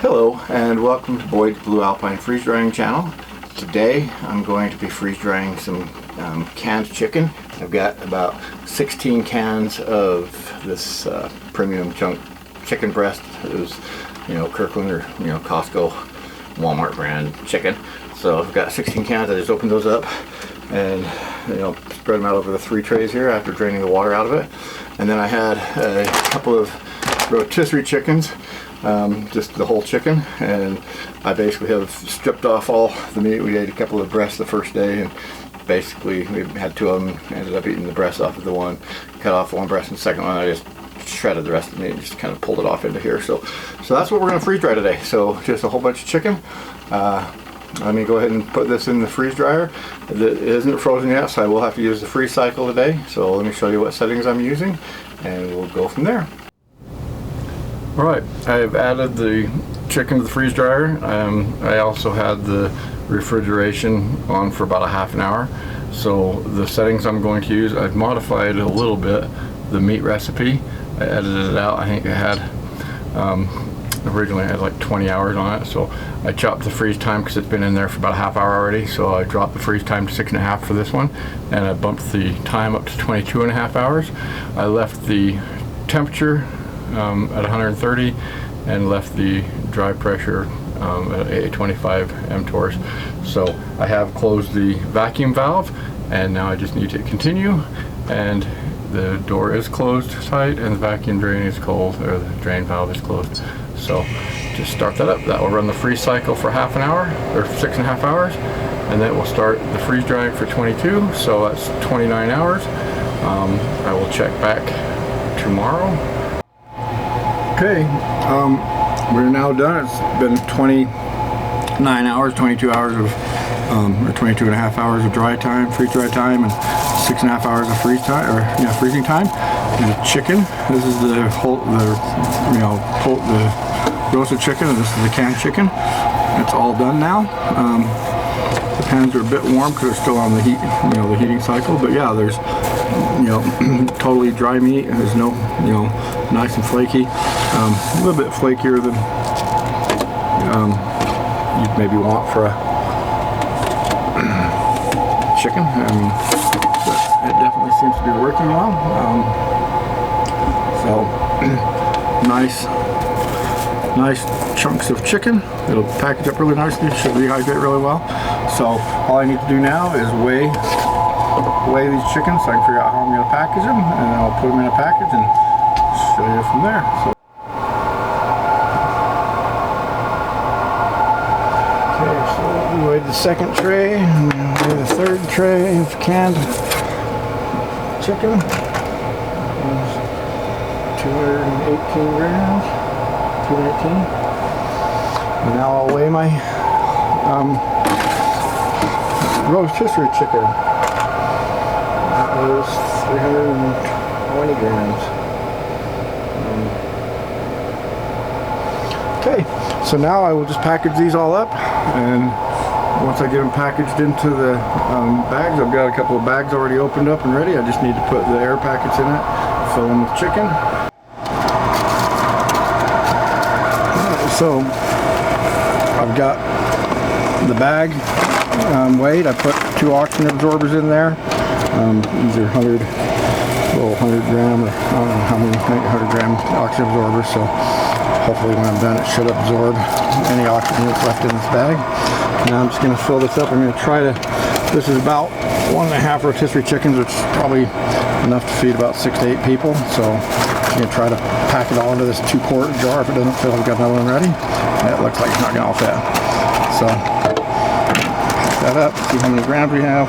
Hello and welcome to Boyd's Blue Alpine Freeze Drying channel. Today I'm going to be freeze drying some canned chicken. I've got about 16 cans of this premium chunk chicken breast. It was, Kirkland or Costco, Walmart brand chicken. So I've got 16 cans. I just opened those up and spread them out over the 3 trays here after draining the water out of it. And then I had a couple of rotisserie chickens. Just the whole chicken, and I basically have stripped off all the meat. We ate a couple of breasts the first day, and basically we had 2 of them. Ended up eating the breast off of the one, cut off one breast, and the second one I just shredded the rest of the meat and just kind of pulled it off into here. So that's what we're going to freeze dry today. So just a whole bunch of chicken. Let me go ahead and put this in the freeze dryer. It isn't frozen yet, so I will have to use the freeze cycle today. So let me show you what settings I'm using, and we'll go from there. Alright, I've added the chicken to the freeze dryer. I also had the refrigeration on for about a half an hour. So the settings I'm going to use, I've modified a little bit the meat recipe. I edited it out. I think it had, originally I had like 20 hours on it. So I chopped the freeze time because it's been in there for about a half hour already. So I dropped the freeze time to 6.5 for this one. And I bumped the time up to 22.5 hours. I left the temperature at 130 and left the dry pressure at 825 mTors. So I have closed the vacuum valve, and now I just need to continue, and the door is closed tight and the vacuum drain is cold, or the drain valve is closed. So just start that up. That will run the freeze cycle for half an hour or 6.5 hours, and then we'll start the freeze drying for 22, so that's 29 hours. I will check back tomorrow. Okay, we're now done. It's been 22 hours of, or 22.5 hours of dry time, freeze dry time, and 6.5 hours of freeze time, or freezing time. And the chicken. This is the roasted chicken, and this is the canned chicken. It's all done now. The pans are a bit warm because they're still on the heat, the heating cycle. But yeah, there's, totally dry meat. There's no, nice and flaky. A little bit flakier than you'd maybe want for a chicken. But it definitely seems to be working well. Nice chunks of chicken. It'll package up really nicely. Should rehydrate really well. So all I need to do now is weigh these chickens so I can figure out how I'm going to package them, and then I'll put them in a package and show you from there. Okay, so we weighed the second tray, and weigh the third tray of canned chicken. It's 218 grams. 218. And now I'll weigh my rotisserie chicken. That was 320 grams. Okay, so now I will just package these all up, and once I get them packaged into the bags, I've got a couple of bags already opened up and ready. I just need to put the air packets in it, fill them with chicken. So I've got the bag weighed. I put 2 oxygen absorbers in there. These are 100 gram, or I don't know how many, 100 gram oxygen absorbers. So hopefully when I'm done it should absorb any oxygen that's left in this bag. Now I'm just going to fill this up. I'm going to try to, this is about 1.5 rotisserie chickens, which is probably enough to feed about 6 to 8 people. So I'm going to try to pack it all into this 2-quart jar. If it doesn't fit, I've got another one ready. It looks like it's not going to all fit. So pack that up, see how many grams we have.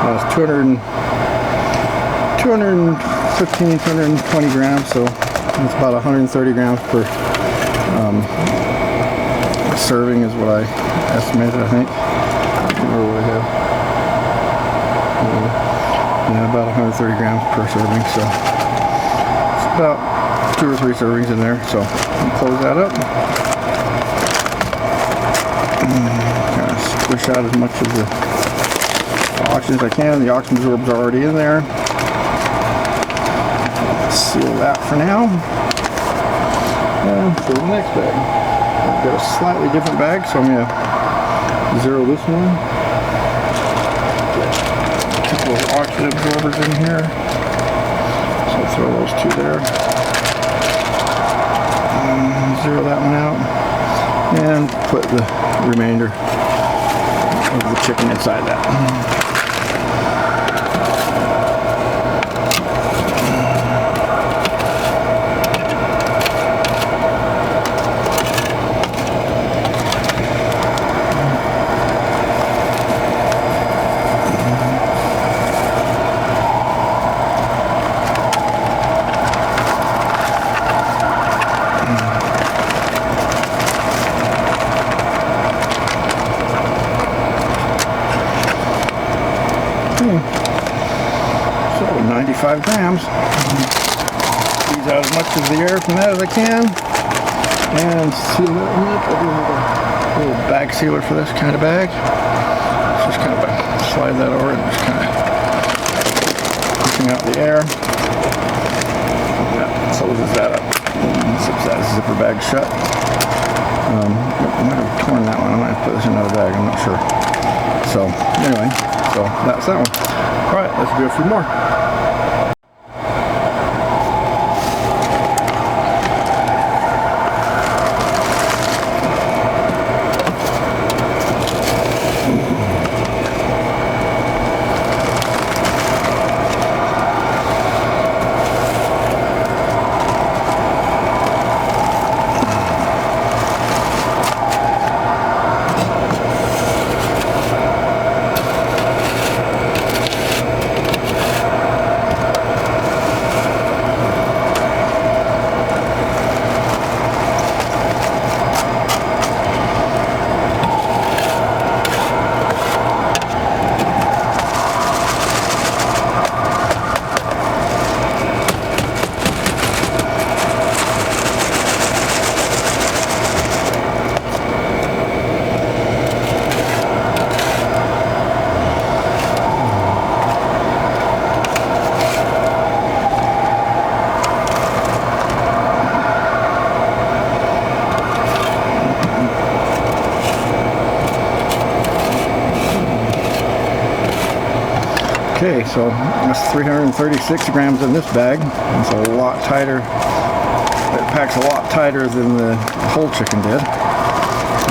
It's 215, 220 grams, so it's about 130 grams per serving is what I estimated, I think. I don't remember what I have. Yeah, about 130 grams per serving, so it's about 2 or 3 servings in there. So I'll close that up. Kind of squish out as much of the oxygen as I can. The oxygen absorbers are already in there. Seal that for now. And for the next bag. got a slightly different bag, so I'm going to zero this one. A couple of oxygen absorbers in here. So I'll throw those two there. Zero that one out. And put the remainder of the chicken inside that. So 95 grams. Squeeze out as much of the air from that as I can. And seal that one up. I do have a little bag sealer for this kind of bag. Just kind of slide that over and just kind of pushing out the air. That closes that up. And zips that zipper bag shut. I might have torn that one. I might have put this in another bag. I'm not sure. So anyway. So that's that one. Alright, let's do a few more. Okay, so that's 336 grams in this bag. It's a lot tighter. It packs a lot tighter than the whole chicken did.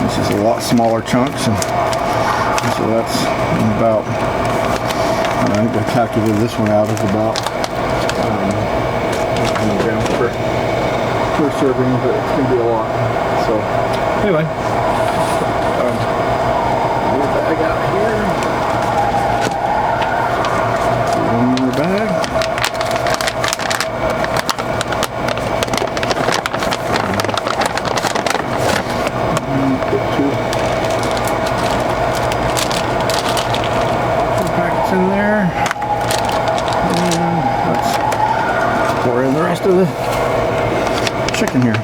This is a lot smaller chunks, and so that's about, I think I calculated this one out as about 100 grams per serving, but it's going to be a lot. So anyway, move the bag out here. One more bag. And put two packets in there. And let's pour in the rest of the chicken here.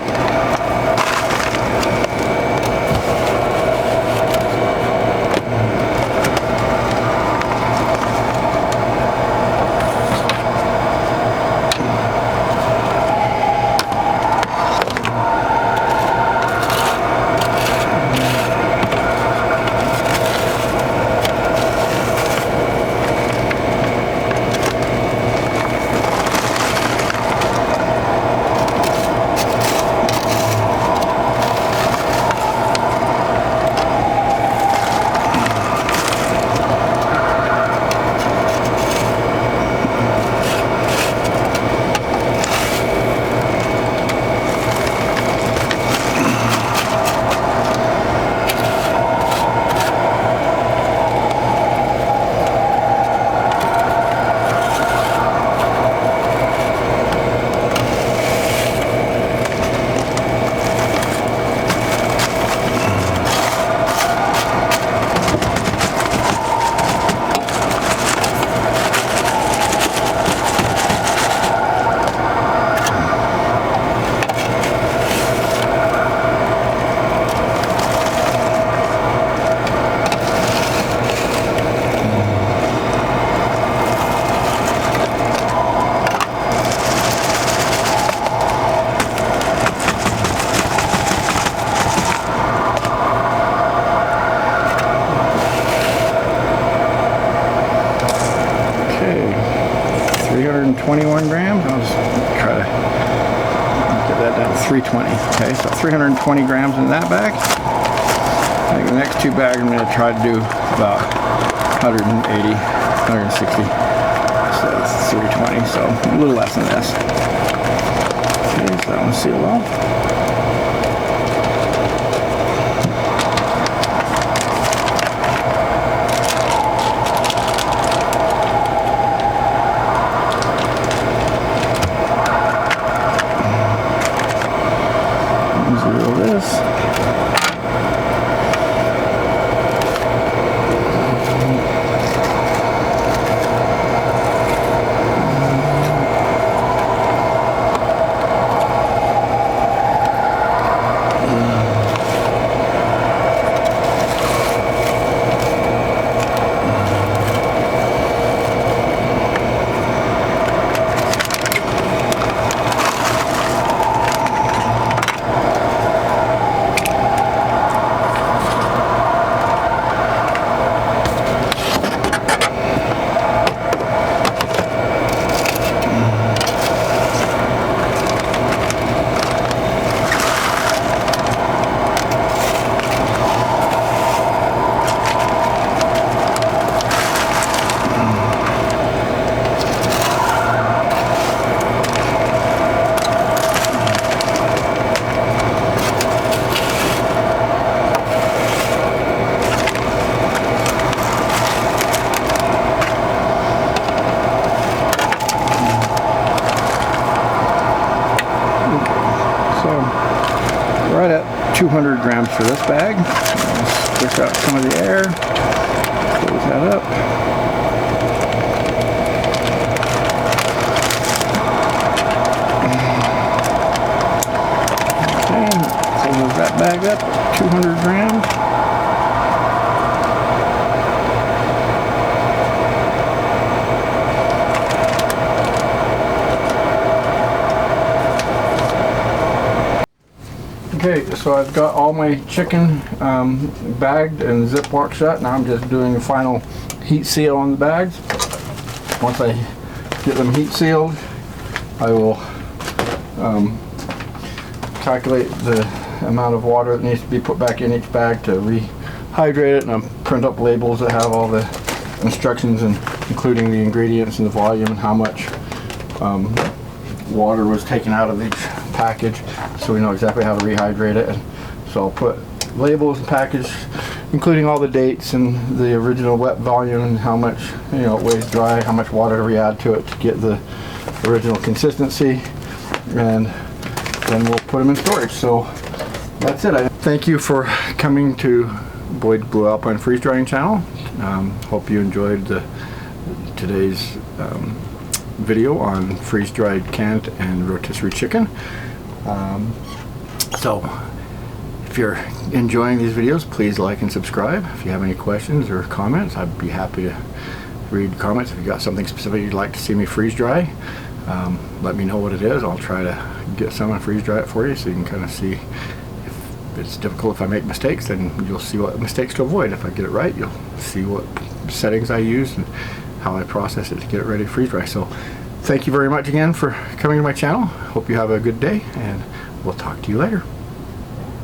321 grams. I'll just try to get that down to 320. Okay, so 320 grams in that bag. I think the next two bags I'm going to try to do about 180, 160. So that's 320, so a little less than this. Okay, so that one's sealed off. Zero this. Right at 200 grams for this bag. Push out some of the air, close that up. Okay, close that bag up, 200 grams. Okay, so I've got all my chicken bagged and Ziploc shut. Now I'm just doing a final heat seal on the bags. Once I get them heat sealed, I will calculate the amount of water that needs to be put back in each bag to rehydrate it, and I'll print up labels that have all the instructions, and including the ingredients and the volume and how much water was taken out of each package, so we know exactly how to rehydrate it. And so I'll put labels and package, including all the dates and the original wet volume and how much it weighs dry, how much water to re-add to it to get the original consistency, and then we'll put them in storage. So that's it. Thank you for coming to Boyd Blue Alpine Freeze Drying channel. Hope you enjoyed today's video on freeze-dried canned and rotisserie chicken. So if you're enjoying these videos, please like and subscribe. If you have any questions or comments, I'd be happy to read comments. If you've got something specific you'd like to see me freeze dry, let me know what it is. I'll try to get some and freeze dry it for you, so you can kind of see. If it's difficult, if I make mistakes, then you'll see what mistakes to avoid. If I get it right, you'll see what settings I use and how I process it to get it ready to freeze dry. So thank you very much again for coming to my channel. Hope you have a good day, and we'll talk to you later.